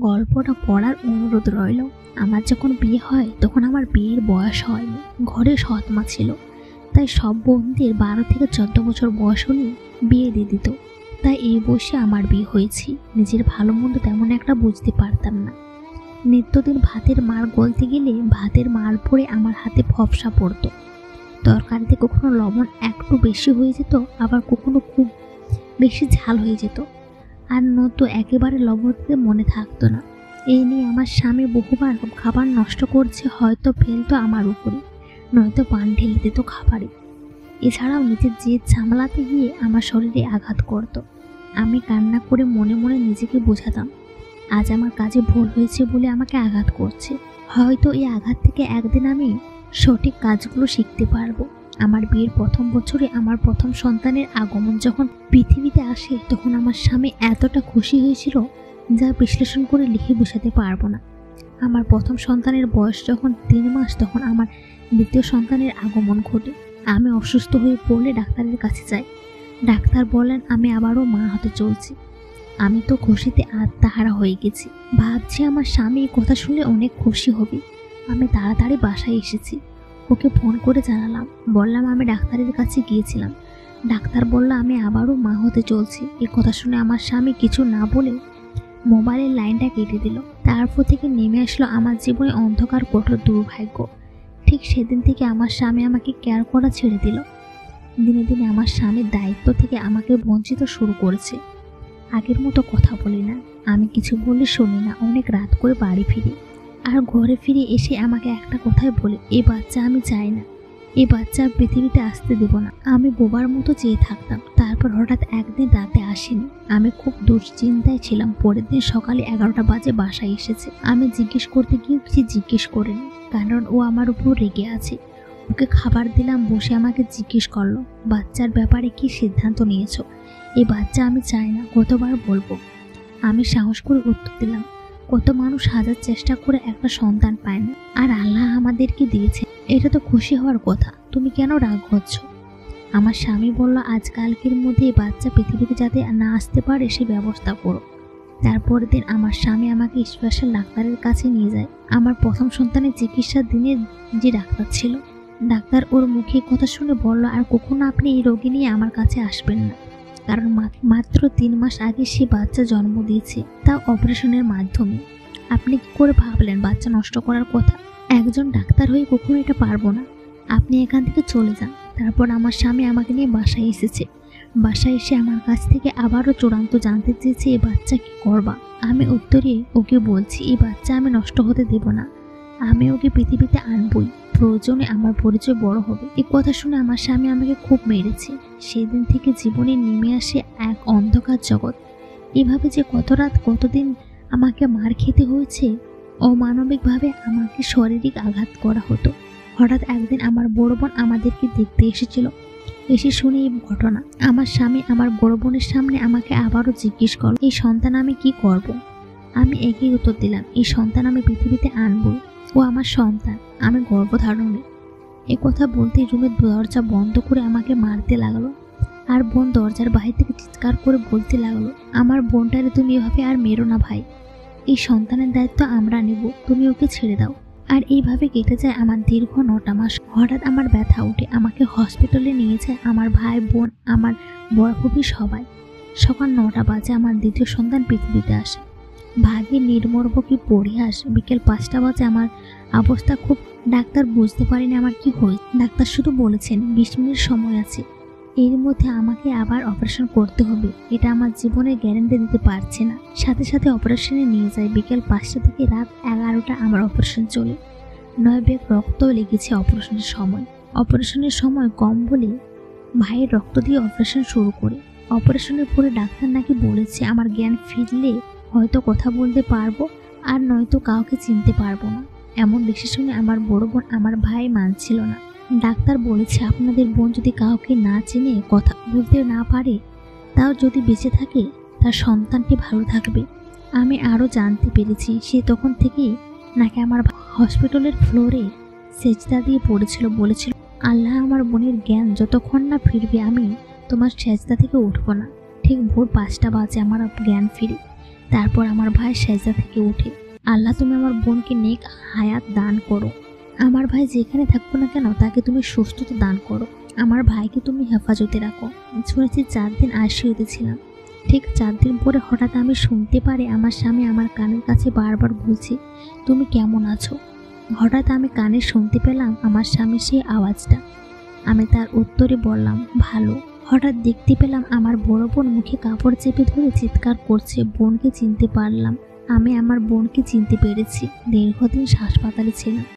গল্পটা পড়ার অনুরোধ রইল। আমার যখন বিয়ে হয় তখন আমার বিয়ের বয়স হয়নি, ঘরে সৎ মা ছিল, তাই সব বোনদের 12 থেকে 14 বছর বয়স হলে বিয়ে দিয়ে দিত। তাই এই বয়সে আমার বিয়ে হয়েছি। নিজের ভালো মন্দ তেমন একটা বুঝতে পারতাম না। নিত্যদিন ভাতের মার গলতে গেলে ভাতের মার পরে আমার হাতে ফপসা পড়তো। তরকারিতে কখনো লবণ একটু বেশি হয়ে যেত, আবার কখনো খুব বেশি ঝাল হয়ে যেত, আর নয়তো একেবারে লবণ দিতে মনে থাকতো না। এই নিয়ে আমার স্বামী বহুবার খাবার নষ্ট করছে, হয়তো ফেলতো আমার উপরে, নয়তো পান ঢেলে দিত খাবারে। এছাড়াও নিজের জেদ সামলাতে গিয়ে আমার শরীরে আঘাত করত। আমি কান্না করে মনে মনে নিজেকে বোঝাতাম, আজ আমার কাজে ভুল হয়েছে বলে আমাকে আঘাত করছে। হয়তো এই আঘাত থেকে একদিন আমি সঠিক কাজগুলো শিখতে পারবো। আমার বিয়ের প্রথম বছরে আমার প্রথম সন্তানের আগমন যখন পৃথিবীতে আসে, তখন আমার স্বামী এতটা খুশি হয়েছিল যা বিশ্লেষণ করে লিখে বোঝাতে পারবো না। আমার প্রথম সন্তানের বয়স যখন 3 মাস, তখন আমার দ্বিতীয় সন্তানের আগমন ঘটে। আমি অসুস্থ হয়ে পড়লে ডাক্তারের কাছে যাই। ডাক্তার বলেন আমি আবারও মা হতে চলছি। আমি তো খুশিতে আত্মহারা হয়ে গেছি। ভাবছি আমার স্বামী এই কথা শুনলে অনেক খুশি হবে। আমি তাড়াতাড়ি বাসায় এসেছি। ওকে ফোন করে জানালাম, বললাম আমি ডাক্তারের কাছে গিয়েছিলাম। ডাক্তার বলল আমি আবারও মা হতে চলছি। এই কথা শুনে আমার স্বামী কিছু না বলে মোবাইলের লাইনটা কেটে দিল। তারপর থেকে নেমে আসলো আমার জীবনে অন্ধকার কঠোর দুর্ভাগ্য। ঠিক সেদিন থেকে আমার স্বামী আমাকে কেয়ার করা ছেড়ে দিল। দিনে দিনে আমার স্বামীর দায়িত্ব থেকে আমাকে বঞ্চিত শুরু করেছে। আগের মতো কথা বলি না, আমি কিছু বললে শুনি না। অনেক রাত করে বাড়ি ফিরি, আর ঘরে ফিরে এসে আমাকে একটা কথাই বলে, এই বাচ্চা আমি চাই না, এই বাচ্চা পৃথিবীতে আসতে দেব না। আমি বোবার মতো চেয়ে থাকতাম। তারপর হঠাৎ একদিন রাতে আসেনি। আমি খুব দুশ্চিন্তায় ছিলাম। পরের দিন সকালে 11টা বাজে বাসায় এসেছে। আমি জিজ্ঞেস করতে গিয়ে কিছু জিজ্ঞেস করিনি, কারণ ও আমার উপর রেগে আছে। ওকে খাবার দিলাম, বসে আমাকে জিজ্ঞেস করলো, বাচ্চার ব্যাপারে কি সিদ্ধান্ত নিয়েছো? এই বাচ্চা আমি চাই না, কতবার বলবো? আমি সাহস করে উত্তর দিলাম, কত মানুষ হাজার চেষ্টা করে একটা সন্তান পায় না, আর আল্লাহ আমাদেরকে দিয়েছে, এটা তো খুশি হওয়ার কথা, তুমি কেন রাগ হচ্ছ? আমার স্বামী বলল, আজকালকের মধ্যে এই বাচ্চা পৃথিবীতে যাতে না আসতে পারে সে ব্যবস্থা করো। তারপরের দিন আমার স্বামী আমাকে স্পেশাল ডাক্তারের কাছে নিয়ে যায়। আমার প্রথম সন্তানের চিকিৎসার দিনের যে ডাক্তার ছিল, ডাক্তার ওর মুখে কথা শুনে বলল, আর কখনো আপনি এই রোগী নিয়ে আমার কাছে আসবেন না, কারণ মাত্র 3 মাস আগে সে বাচ্চা জন্ম দিয়েছে, তাও অপারেশনের মাধ্যমে। আপনি কি করে ভাবলেন বাচ্চা নষ্ট করার কথা? একজন ডাক্তার হয়ে কখনো এটা পারবো না, আপনি এখান থেকে চলে যান। তারপর আমার স্বামী আমাকে নিয়ে বাসায় এসেছে। বাসায় এসে আমার কাছ থেকে আবারও চূড়ান্ত জানতে চেয়েছে, এই বাচ্চা কি করবা? আমি উত্তরে ওকে বলছি, এই বাচ্চা আমি নষ্ট হতে দেব না, আমি ওকে পৃথিবীতে আনবই, প্রয়োজনে আমার পরিচয় বড় হবে। এই কথা শুনে আমার স্বামী আমাকে খুব মেরেছে। সেদিন থেকে জীবনে নেমে আসে এক অন্ধকার জগৎ। এভাবে যে কত রাত কতদিন আমাকে মার খেতে হয়েছে। অমানবিকভাবে আমাকে শারীরিক আঘাত করা হতো। হঠাৎ একদিন আমার বড় বোন আমাদেরকে দেখতে এসেছিল। এসে শুনে এই ঘটনা, আমার স্বামী আমার বড় বোনের সামনে আমাকে আবারও জিজ্ঞেস করল, এই সন্তান আমি কি করব? আমি একই উত্তর দিলাম, এই সন্তান আমি পৃথিবীতে আনবই, ও আমার সন্তান, আমি গর্ভধারণে। এ কথা বলতেই রুমের দরজা বন্ধ করে আমাকে মারতে লাগলো। আর বোন দরজার বাহির থেকে চিৎকার করে বলতে লাগলো, আমার বোনটারে তুমি এভাবে আর মেরো না ভাই, এই সন্তানের দায়িত্ব আমরা নেব, তুমি ওকে ছেড়ে দাও। আর এইভাবে কেটে যায় আমার দীর্ঘ 9টা মাস। হঠাৎ আমার ব্যথা উঠে, আমাকে হসপিটালে নিয়ে যায় আমার ভাই বোন, আমার বড় ফুপি সবাই। সকাল 9টা বাজে আমার দ্বিতীয় সন্তান পৃথিবীতে আসে। ভাগে নির্মর্ভ কি পরিহাস। বিকেল 5টা বাজে আমার অবস্থা খুব। ডাক্তার বুঝতে পারেনি আমার কি হয়েছে। ডাক্তার শুধু বলেছেন 20 মিনিট সময় আছে, এর মধ্যে আমাকে আবার অপারেশন করতে হবে, এটা আমার জীবনের গ্যারান্টি দিতে পারছে না। সাথে সাথে অপারেশনে নিয়ে যায়। বিকেল 5টা থেকে রাত 11টা আমার অপারেশন চলে। 9 ব্যাগ রক্ত লেগেছে অপারেশনের সময়। অপারেশনের সময় কম বলে ভাইয়ের রক্ত দিয়ে অপারেশন শুরু করে। অপারেশনের পরে ডাক্তার নাকি বলেছে আমার জ্ঞান ফিরলে হয়তো কথা বলতে পারবো, আর নয়তো কাউকে চিনতে পারবো না। এমন ডিসিশনে আমার বড় বোন আমার ভাই মানছিল না। ডাক্তার বলেছে, আপনাদের বোন যদি কাউকে না চিনে, কথা বলতে না পারে, তাও যদি বেঁচে থাকে তার সন্তানটি ভালো থাকবে। আমি আরও জানতে পেরেছি সে তখন থেকেই নাকি আমার হসপিটালের ফ্লোরে সেজদা দিয়ে পড়েছিল, বলেছিল, আল্লাহ আমার বোনের জ্ঞান যতক্ষণ না ফিরবে আমি তোমার সেজদা থেকে উঠবো না। ঠিক ভোর 5টা বাজে আমার জ্ঞান ফিরে। তারপর আমার ভাই সেজদা থেকে উঠে, আল্লাহ তুমি আমার বোনকে নেক হায়াত দান করো। আমার ভাই যেখানে থাকবো না কেন তাকে তুমি সুস্থতা দান করো। আমার ভাইকে তুমি হেফাজতে রাখো। শুনেছি 4 দিন আইসিইউতে ছিলাম। ঠিক 4 দিন পরে হঠাৎ আমি শুনতে পারি আমার স্বামী আমার কানের কাছে বারবার বলছে, তুমি কেমন আছো? হঠাৎ আমি কানে শুনতে পেলাম আমার স্বামীর সেই আওয়াজটা। আমি তার উত্তরে বললাম, ভালো। হঠাৎ দেখতে পেলাম আমার বড় বোন মুখে কাপড় চেপে ধরে চিৎকার করছে, বোনকে চিনতে পারলাম। আমি আমার বোনকে চিনতে পেরেছি। দীর্ঘদিন হাসপাতালে ছিলাম।